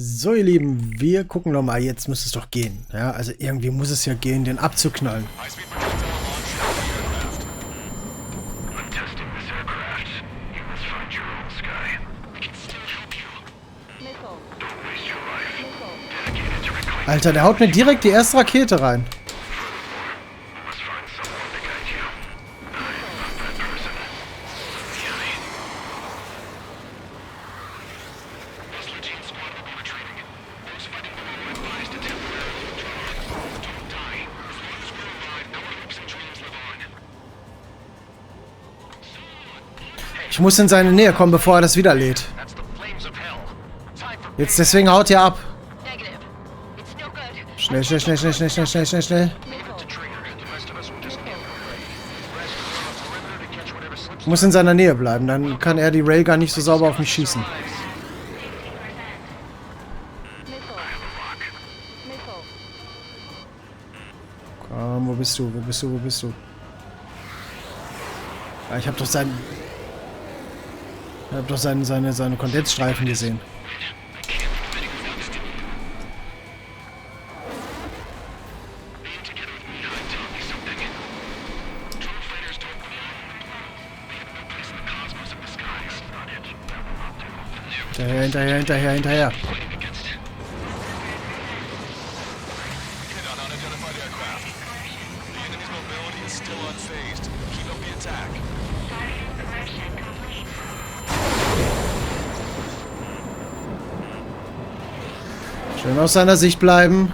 So, ihr Lieben, wir gucken noch mal. Jetzt müsste es doch gehen. Ja, also irgendwie muss es ja gehen, den abzuknallen. Alter, der haut mir direkt die erste Rakete rein. Ich muss in seine Nähe kommen, bevor er das wieder lädt. Jetzt deswegen haut er ab. Schnell, schnell, schnell, schnell, schnell, schnell, schnell, schnell, schnell. Ich muss in seiner Nähe bleiben, dann kann er die Railgun nicht so sauber auf mich schießen. Komm, wo bist du? Wo bist du? Wo bist du? Ja, ich hab doch seinen seine Kondensstreifen gesehen. Hinterher, hinterher, hinterher, hinterher. Schön aus seiner Sicht bleiben.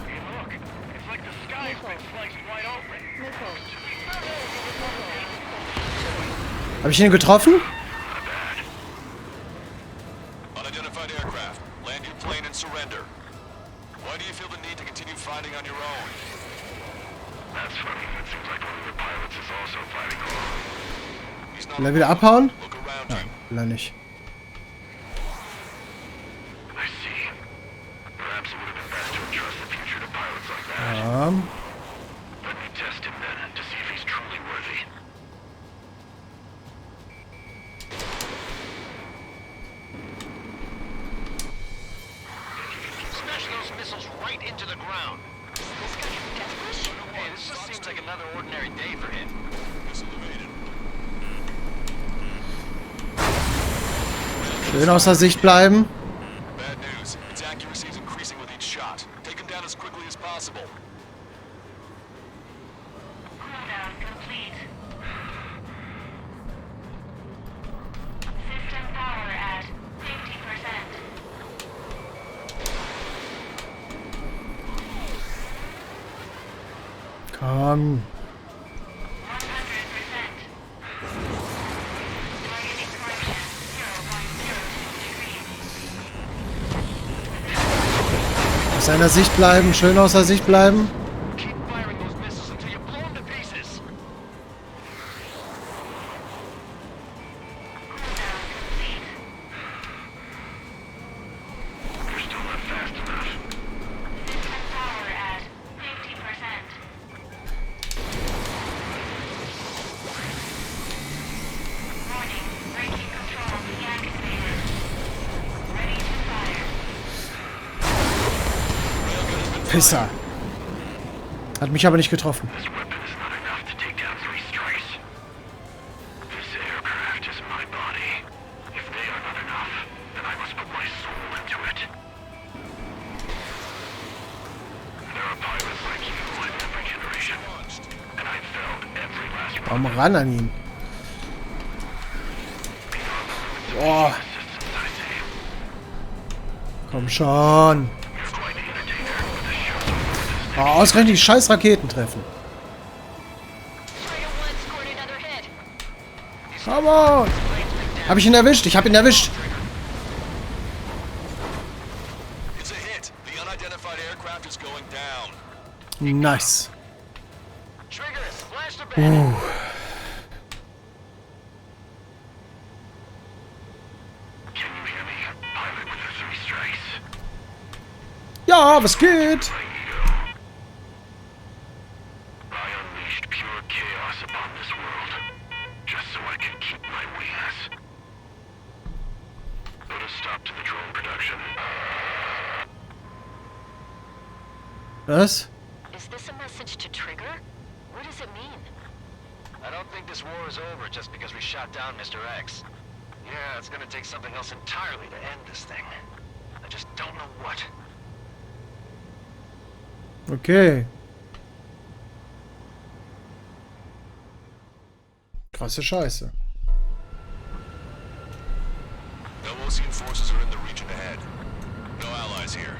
Habe ich ihn getroffen? Will er wieder abhauen? Nein, will er nicht. Ja. Schön außer Sicht bleiben. Komm. Aus seiner Sicht bleiben, schön außer Sicht bleiben. Pisser. Hat mich aber nicht getroffen. Komm ran an ihn. Boah. Komm schon. Oh, ausgerechnet die scheiß Raketen treffen. Come on! Hab ich ihn erwischt? Ich hab ihn erwischt. Nice. Ja, was geht? Was? Is this a message to trigger? What does it mean? I don't think this war is over just because we shot down Mr. X. Yeah, it's gonna take something else entirely to end this thing. I just don't know what. Okay. Krasse Scheiße. No Osean forces are in the region ahead. No allies here.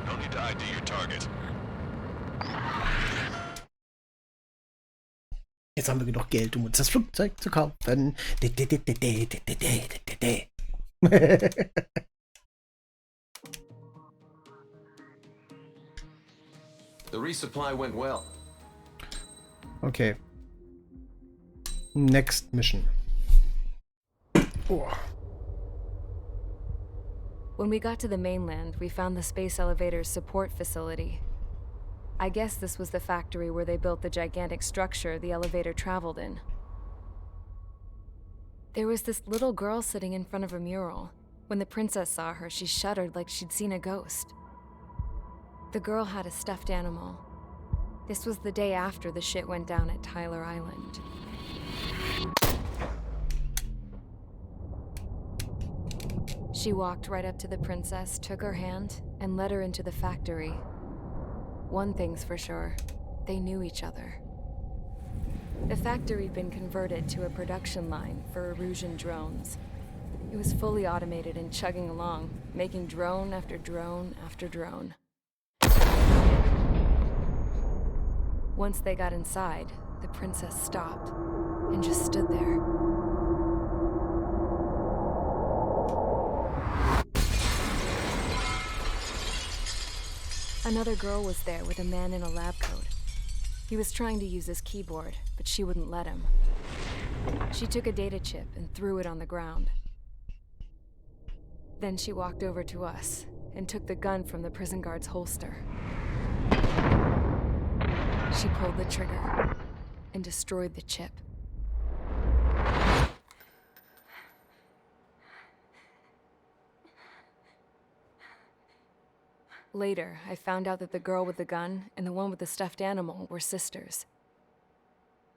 No need to ID your target. Jetzt haben wir genug Geld, um uns das Flugzeug zu kaufen. The resupply went well. Okay. Next mission. Oh. When we got to the mainland, we found the space elevator's support facility. I guess this was the factory where they built the gigantic structure the elevator traveled in. There was this little girl sitting in front of a mural. When the princess saw her, she shuddered like she'd seen a ghost. The girl had a stuffed animal. This was the day after the shit went down at Tyler Island. She walked right up to the princess, took her hand, and led her into the factory. One thing's for sure, they knew each other. The factory'd been converted to a production line for Erusian drones. It was fully automated and chugging along, making drone after drone after drone. Once they got inside, the princess stopped and just stood there. Another girl was there with a man in a lab coat. He was trying to use his keyboard, but she wouldn't let him. She took a data chip and threw it on the ground. Then she walked over to us and took the gun from the prison guard's holster. She pulled the trigger and destroyed the chip. Later, I found out that the girl with the gun and the one with the stuffed animal were sisters.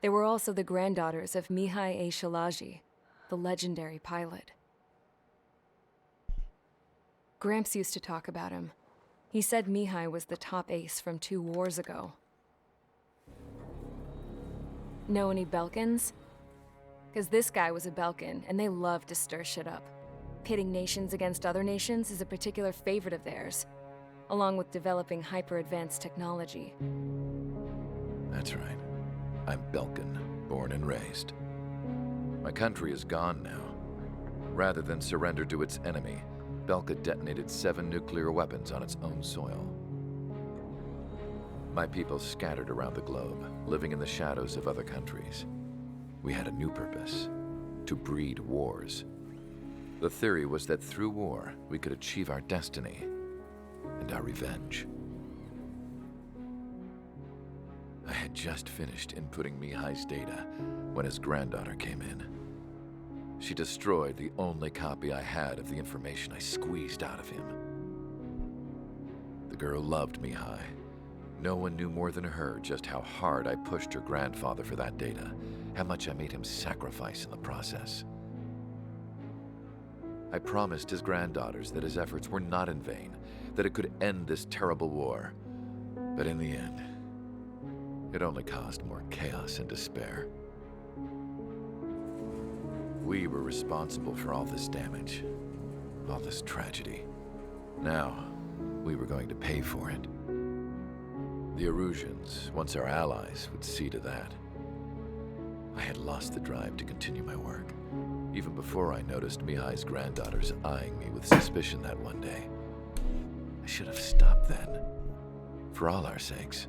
They were also the granddaughters of Mihai A. Shalaji, the legendary pilot. Gramps used to talk about him. He said Mihai was the top ace from 2 wars ago. Know any Belkans? Because this guy was a Belkan, and they love to stir shit up. Pitting nations against other nations is a particular favorite of theirs, along with developing hyper-advanced technology. That's right. I'm Belkan, born and raised. My country is gone now. Rather than surrender to its enemy, Belka detonated 7 nuclear weapons on its own soil. My people scattered around the globe, living in the shadows of other countries. We had a new purpose: to breed wars. The theory was that through war, we could achieve our destiny and our revenge. I had just finished inputting Mihai's data when his granddaughter came in. She destroyed the only copy I had of the information I squeezed out of him. The girl loved Mihai. No one knew more than her just how hard I pushed her grandfather for that data, how much I made him sacrifice in the process. I promised his granddaughters that his efforts were not in vain, that it could end this terrible war. But in the end, it only caused more chaos and despair. We were responsible for all this damage, all this tragedy. Now, we were going to pay for it. The Erusians, once our allies, would see to that. I had lost the drive to continue my work, even before I noticed Mihai's granddaughters eyeing me with suspicion that one day. I should have stopped then, for all our sakes.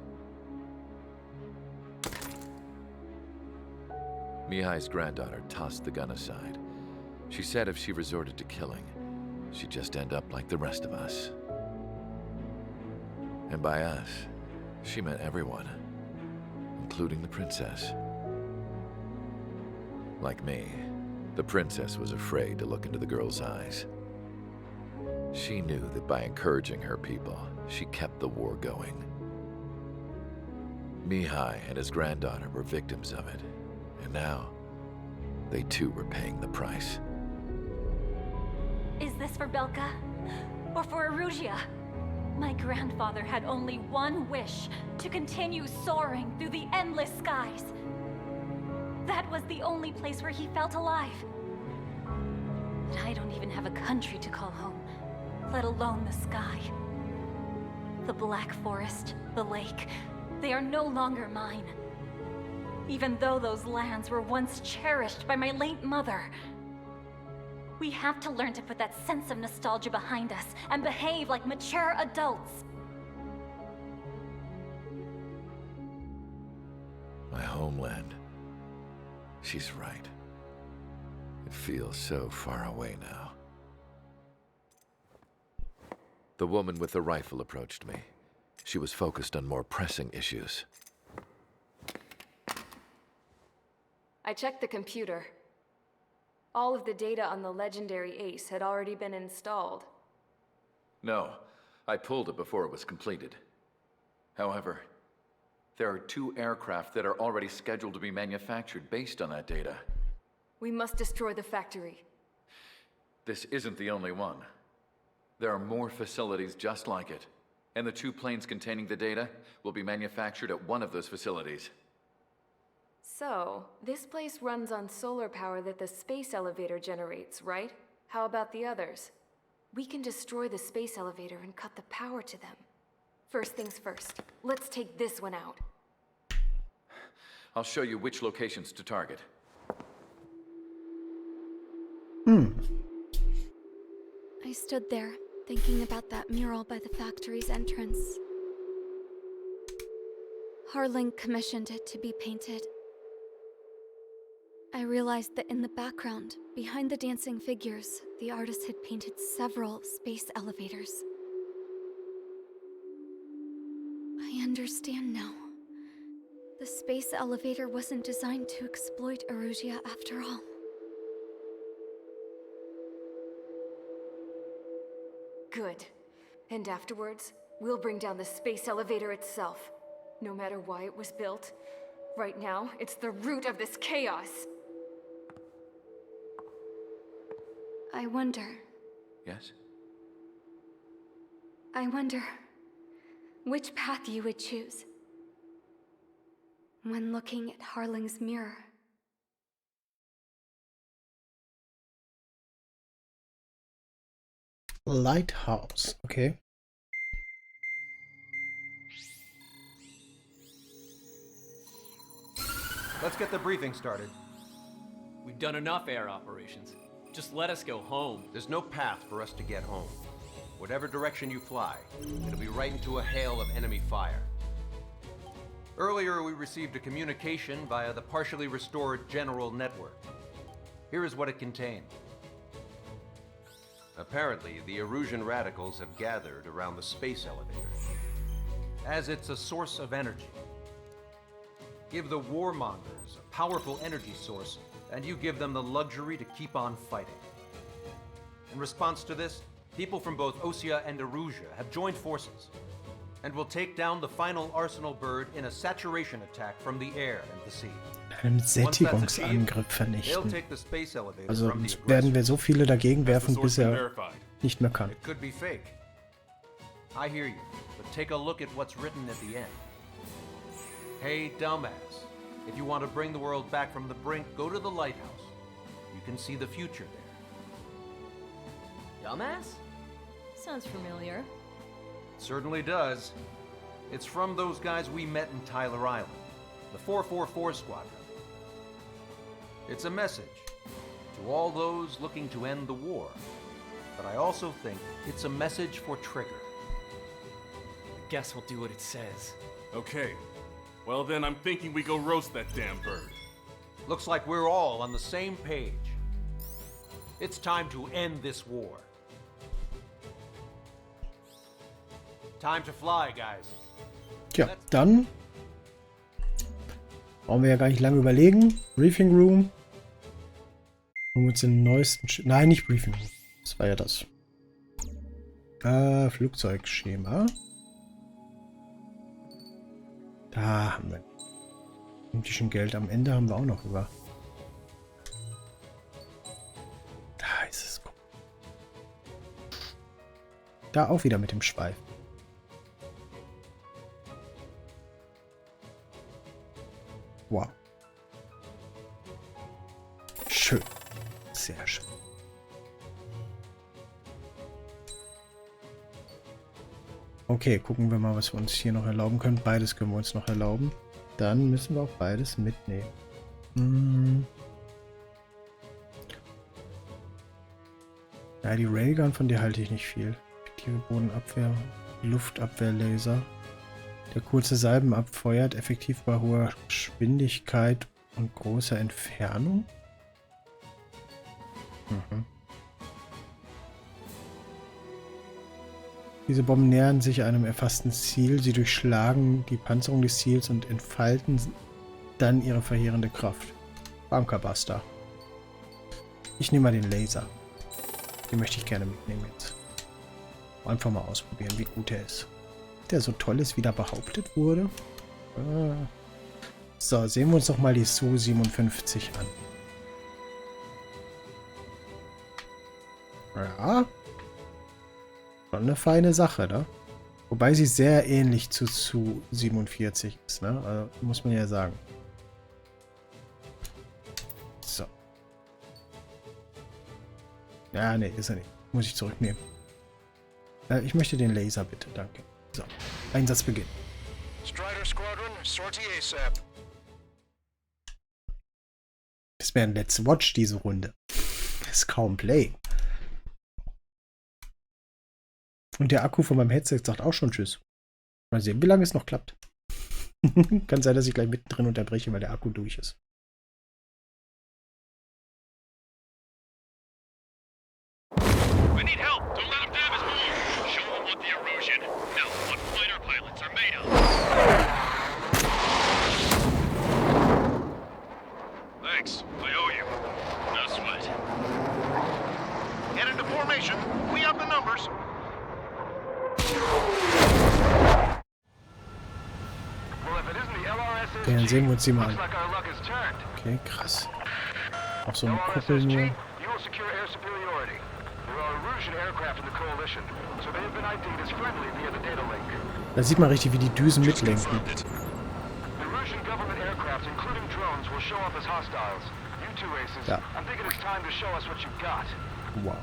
Mihai's granddaughter tossed the gun aside. She said if she resorted to killing, she'd just end up like the rest of us. And by us, she meant everyone, including the princess. Like me, the princess was afraid to look into the girl's eyes. She knew that by encouraging her people, she kept the war going. Mihai and his granddaughter were victims of it, and now they too were paying the price. Is this for Belka? Or for Erusea? My grandfather had only one wish, to continue soaring through the endless skies. That was the only place where he felt alive. But I don't even have a country to call home, let alone the sky. The Black Forest, the lake, they are no longer mine. Even though those lands were once cherished by my late mother. We have to learn to put that sense of nostalgia behind us and behave like mature adults. My homeland. She's right. It feels so far away now. The woman with the rifle approached me. She was focused on more pressing issues. I checked the computer. All of the data on the legendary ace had already been installed. No, I pulled it before it was completed. However, there are 2 aircraft that are already scheduled to be manufactured based on that data. We must destroy the factory. This isn't the only one. There are more facilities just like it, and the 2 planes containing the data will be manufactured at one of those facilities. So, this place runs on solar power that the space elevator generates, right? How about the others? We can destroy the space elevator and cut the power to them. First things first, let's take this one out. I'll show you which locations to target. I stood there, thinking about that mural by the factory's entrance. Harling commissioned it to be painted. I realized that in the background, behind the dancing figures, the artist had painted several space elevators. I understand now. The space elevator wasn't designed to exploit Erusea after all. Good. And afterwards, we'll bring down the space elevator itself. No matter why it was built, right now, it's the root of this chaos. I wonder Yes? which path you would choose when looking at Harling's mirror. Lighthouse, okay. Let's get the briefing started. We've done enough air operations. Just let us go home. There's no path for us to get home. Whatever direction you fly, it'll be right into a hail of enemy fire. Earlier, we received a communication via the partially restored general network. Here is what it contained. Apparently, the Erusian radicals have gathered around the space elevator, as it's a source of energy. Give the warmongers a powerful energy source, and you give them the luxury to keep on fighting. In response to this, people from both Osea and Erusea have joined forces, and will take down the final Arsenal bird in a saturation attack from the air and the sea. Einen Sättigungsangriff They'll vernichten. take the space elevator Also from the uns werden wir so viele dagegen Has the werfen, source bis been er verified? nicht mehr kann. It could be fake. I hear you, but take a look at what's written at the end. Hey, dumbass. If you want to bring the world back from the brink, go to the lighthouse. You can see the future there. Dumbass? Sounds familiar. It certainly does. It's from those guys we met in Tyler Island, the 444 Squadron. It's a message to all those looking to end the war, but I also think it's a message for Trigger. I guess we'll do what it says. Okay. Well then, I'm thinking we go roast that damn bird. Looks like we're all on the same page. It's time to end this war. Time to fly, guys. Tja, dann brauchen wir ja gar nicht lange überlegen. Briefing Room. Holen wir uns den neuesten... Nein, nicht Briefing Room. Das war ja das. Flugzeugschema. Da haben wir ein bisschen Geld. Am Ende haben wir auch noch über. Da ist es. Da auch wieder mit dem Schweif. Wow. Schön. Sehr schön. Okay, gucken wir mal, was wir uns hier noch erlauben können. Beides können wir uns noch erlauben. Dann müssen wir auch beides mitnehmen. Ja, die Railgun, von der halte ich nicht viel. Effektive Bodenabwehr, Luftabwehrlaser. Der kurze Salben abfeuert, effektiv bei hoher Geschwindigkeit und großer Entfernung. Diese Bomben nähern sich einem erfassten Ziel. Sie durchschlagen die Panzerung des Ziels und entfalten dann ihre verheerende Kraft. Bunkerbuster. Ich nehme mal den Laser. Den möchte ich gerne mitnehmen jetzt. Einfach mal ausprobieren, wie gut er ist. Der so toll ist, wie da behauptet wurde. So, sehen wir uns doch mal die Su-57 an. Ja. Schon eine feine Sache, ne? Wobei sie sehr ähnlich zu Su-47 ist, ne? Also, muss man ja sagen. So. Ja, ne, ist er nicht. Muss ich zurücknehmen. Ich möchte den Laser, bitte. Danke. So. Einsatz beginnt. Strider Squadron, sortie ASAP. Das wäre ein Let's Watch, diese Runde. Das ist kaum Play. Und der Akku von meinem Headset sagt auch schon Tschüss. Mal sehen, wie lange es noch klappt. Kann sein, dass ich gleich mittendrin unterbreche, weil der Akku durch ist. We need help. Don't let him damage more. Show him what the erosion. Now, what fighter pilots are made of. Thanks. I owe you. No sweat. Get into formation. We have the numbers. Okay, dann sehen wir uns die mal an. Okay, krass. Auch so eine Kuppel nur. Da sieht man richtig, wie die Düsen mitlenken. Ja. Wow.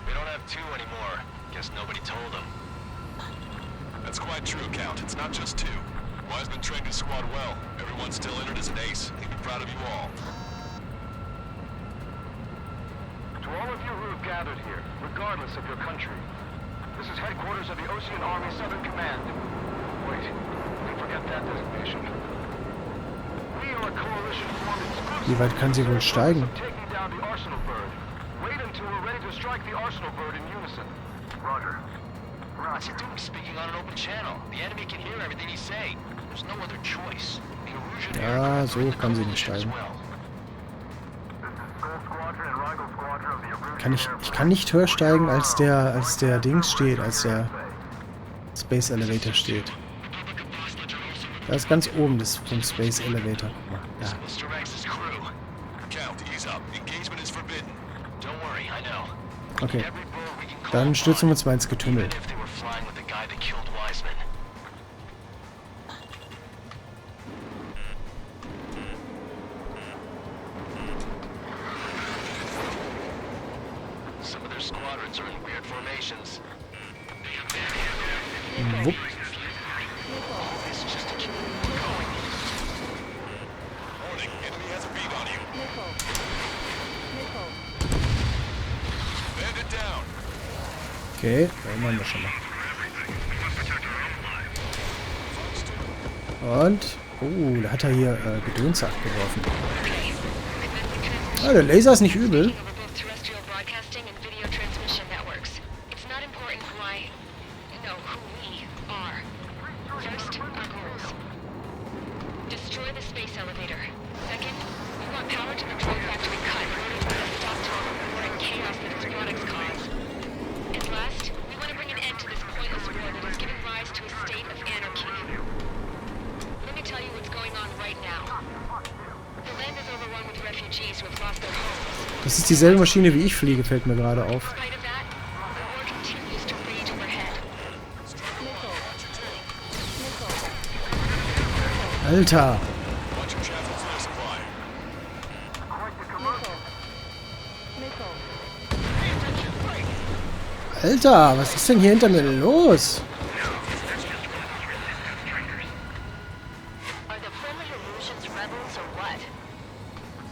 We don't have two anymore. Guess nobody told them. That's quite true, Count. It's not just two. Wiseman trained his squad well. Everyone's still entered as an ace. He'd be proud of you all. To all of you who have gathered here, regardless of your country, this is headquarters of the Ocean Army Southern Command. Wait, don't forget that designation. We are a coalition formed exclusively. Wie weit kann sie wohl steigen? Taking down the Arsenal Bird. Wait until we're ready to strike the Arsenal Bird in unison. Roger. What's he doing speaking on an open channel? The enemy can hear everything he's saying. There's no other choice. The erosion Ja, so kann sie nicht steigen. Ich kann nicht höher steigen, als der Dings steht, als der Space Elevator steht. Da ist ganz oben das vom Space Elevator. Guck mal. Da. Okay. Dann stürzen wir uns mal ins Getümmel. Wupp. Okay, da haben wir schon mal. Und, oh, da hat er hier Gedöns abgeworfen. Ah, der Laser ist nicht übel. tell you what's going on right now. The land is overrun with refugees who have lost their homes. Das ist dieselbe Maschine, wie ich fliege, fällt mir gerade auf. In spite of that, the war continues to rage overhead. Alter! Alter, was ist denn hier hinter mir los? Are the friendly illusions rebels or what?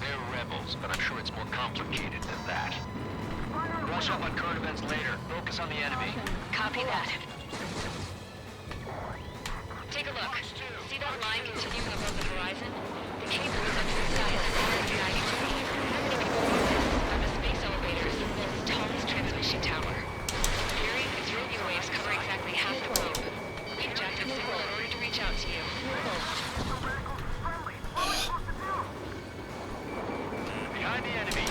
They're rebels, but I'm sure it's more complicated than that. Brush up on current events later. Focus on the enemy. Copy that. Take a look. See that line continuing above the horizon? The cable is up to the sky at 490 degrees. From the space elevator is the world's tallest transmission tower. In theory, its radio waves cover exactly half the globe. We've jacked up signal in order to reach out to you. Behind the enemy.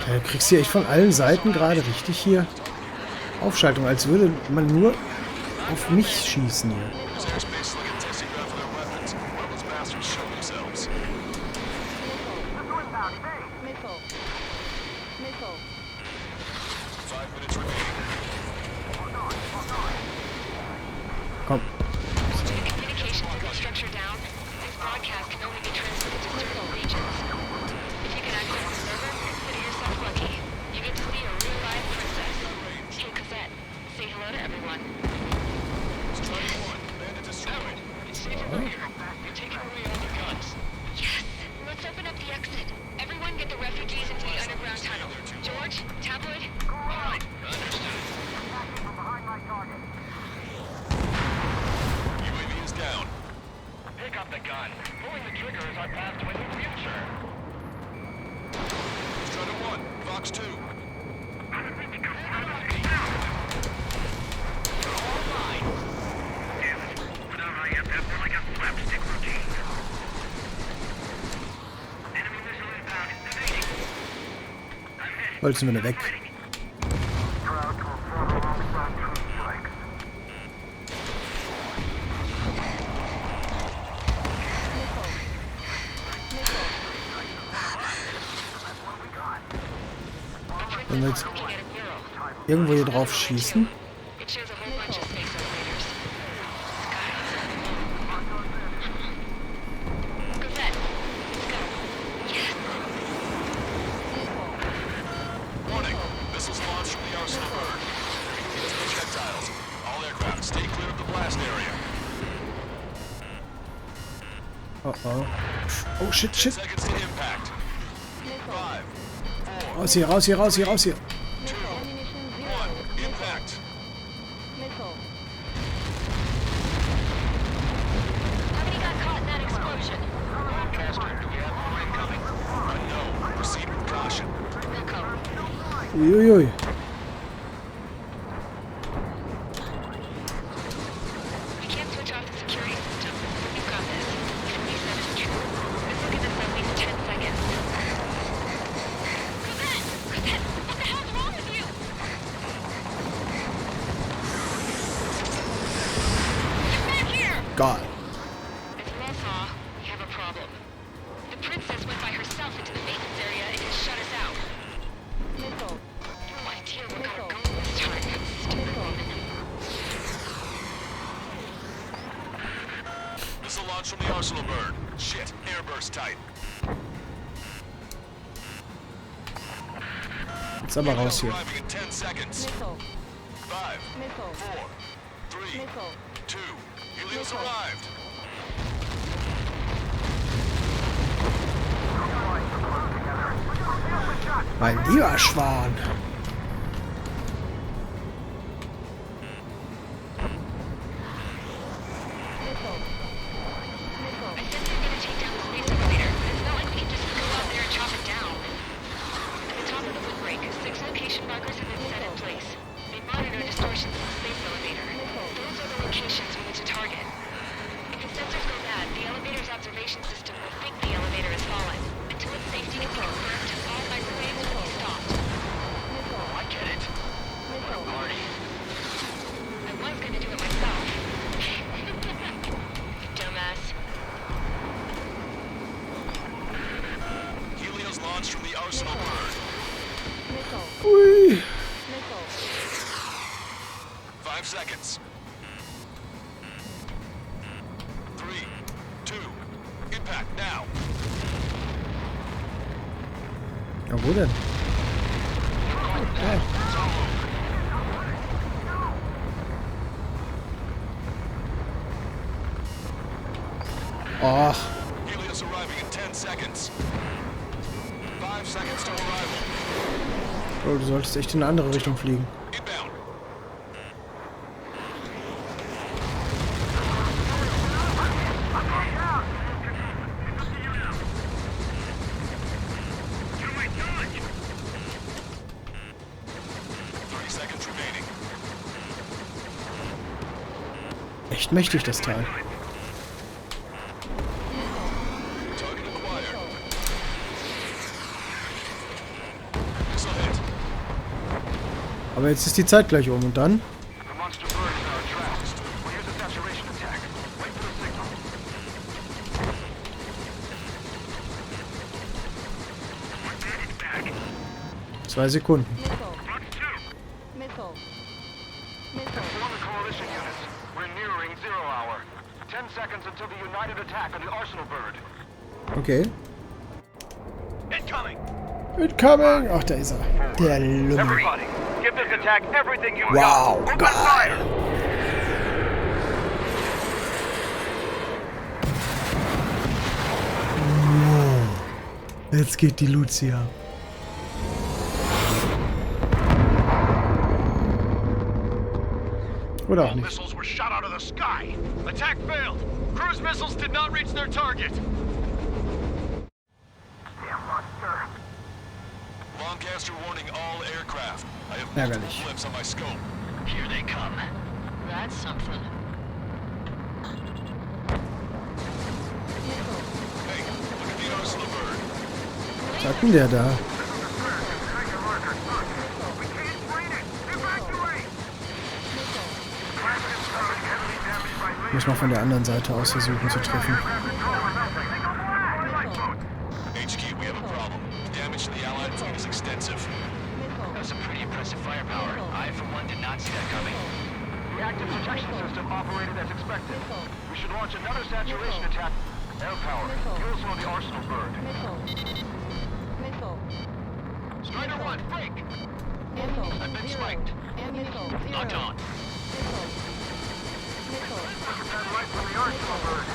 Du kriegst hier echt von allen Seiten gerade richtig hier Aufschaltung, als würde man nur auf mich schießen hier. Komm. Communications infrastructure down. This broadcast can only be transmitted to certain regions. If you can access the server, consider yourself lucky. You get to see a real-life princess. Hey, Cosette, say hello to everyone. It's safer from here. You're taking away all the guns. Yes! Let's open up the exit. Everyone get the refugees into the underground tunnel. George, Tabloid? Alright, understood. UAV is down. Pick up the gun. Pulling the trigger is our path to a new future. Strider 1, Fox 2. Wolltest du mir weg? Wenn wir jetzt irgendwo hier drauf schießen. It shows a whole bunch of space elevators. Cosette, let's go. Yes! Warning, missiles launched from the arsenal bird. Use projectiles. All aircraft, stay clear of the blast area. Oh oh. Oh shit, shit. Seconds to impact. 5, 4, Raus hier, raus hier, raus hier, raus hier. 2, 1, impact. How many got caught in that explosion? Lancaster, do we have more incoming? No, proceed with caution. Willkommen. Uiuiui. We can't switch off the security system. You've got this. If what he said is true, this will give us at least 10 seconds. Cosette! Cosette! What the hell's wrong with you? Get back here! God. As you all saw, we have a problem. The princess went by herself into the maintenance area and has shut us out. No idea what got her going this time. Stupid woman. Missile launch from the arsenal bird. Shit, airburst tight. Jetzt aber raus hier. Arriving in 10 seconds. 5, 4, 3, 2, Helios arrived. Mein lieber Schwan. I said we were gonna take down the space elevator, but it's not like we can just go out there and chop it down. At the top of the windbreak, 6 location markers have been set in place. They monitor distortions in the space elevator. Those are the locations we need to target. If the sensors go bad, the elevator's observation system will think the elevator has fallen. Until its safety can be confirmed, all microwaves will be stopped. I get it. What a party. 5 seconds. 3, 2, impact now. Ja, wo denn? Ja. Ach. Helios arriving in 10 seconds. 5 seconds to arrival. Oh, du solltest echt in eine andere Richtung fliegen. Inbound. Echt mächtig, das Teil. Aber jetzt ist die Zeit gleich um und dann? Zwei Sekunden. Okay. Incoming! Ach, da ist er. Der Lümmel. Wow, geil! Jetzt geht die Lucia. Oder auch nicht. Missiles were shot out of the sky. Attack failed. Cruise missiles did not reach their target. Lancaster warning all aircraft. I have Ärgerlich. multiple flips on my scope. Here they come. That's something. Hey, look at the Ursula bird. Was hat denn der da? Muss man von der anderen Seite aus versuchen zu treffen. HQ, we have a problem. The damage to the Allied fleet is extensive. That's some pretty impressive firepower. I, for one, did not see that coming. The active protection system operated as expected. We should launch another saturation attack. Air power. Fuel on the Arsenal bird. Strider 1, break! I've been spiked. Locked on. Satellite from the Arsenal bird.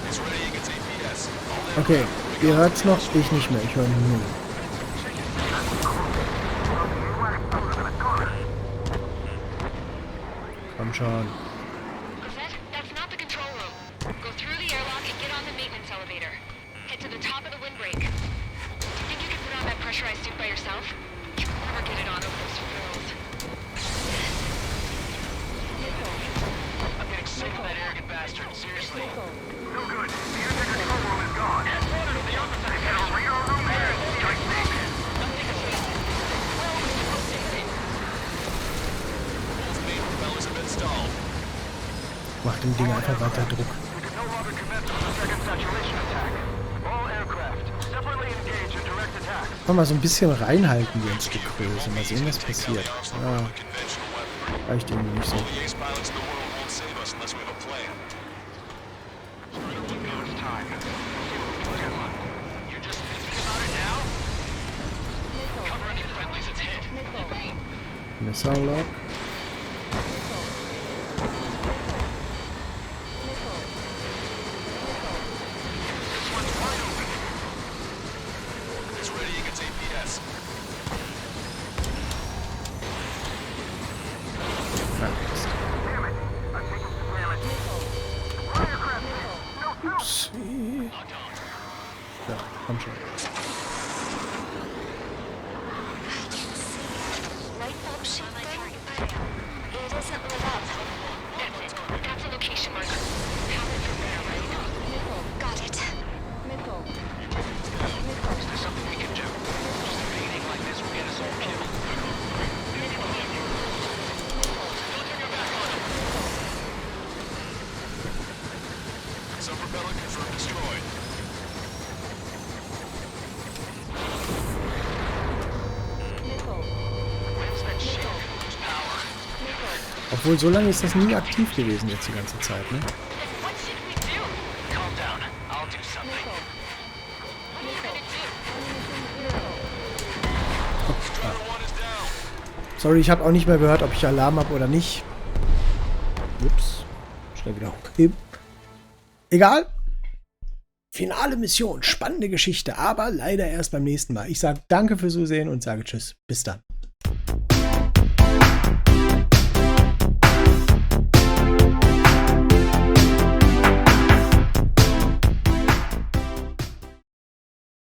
It's readying its APS. All Okay, ihr hört's noch, ich nicht mehr. Ich höre nur. Komm schon. That's not the control room. Go through the airlock and get on the maintenance elevator. Head to the top of the windbreak. Do you think you can put on that pressurized suit by yourself? You'll never get it on over those frills. I'm getting sick of that arrogant bastard. Seriously. No good. The air control room is gone. Order to the opposite channel. Radar room there. Strike big. both main propellers have been stalled. Mach dem Ding einfach weiter Druck. We can no longer commence with the second saturation attack. All aircraft separately engage in direct attack. Mal so ein bisschen reinhalten wir ins Gekröse. Mal sehen, was passiert. Ja, reicht irgendwie nicht so. The ace pilots in the world won't save us unless we have a plan. You're just thinking about it now? Cover any friendlies, it's hit. Missile Lock. It's readying its APS. Ups. Ja, komm schon. Light bulb shape thing? It doesn't light up. That's it. That's a location marker. Have it from there, right? Got it. Is there something we can do? Just evading like this will get us all killed. Don't turn your back on him. Some propeller confirmed destroyed. Obwohl, so lange ist das nie aktiv gewesen jetzt die ganze Zeit, ne? What should we do? Calm down. I'll do something. What are you gonna do? Sorry, ich habe auch nicht mehr gehört, ob ich Alarm habe oder nicht. Ups. Schnell wieder hochheben. Egal. Finale Mission. Spannende Geschichte, aber leider erst beim nächsten Mal. Ich sage danke fürs Zusehen und sage tschüss. Bis dann.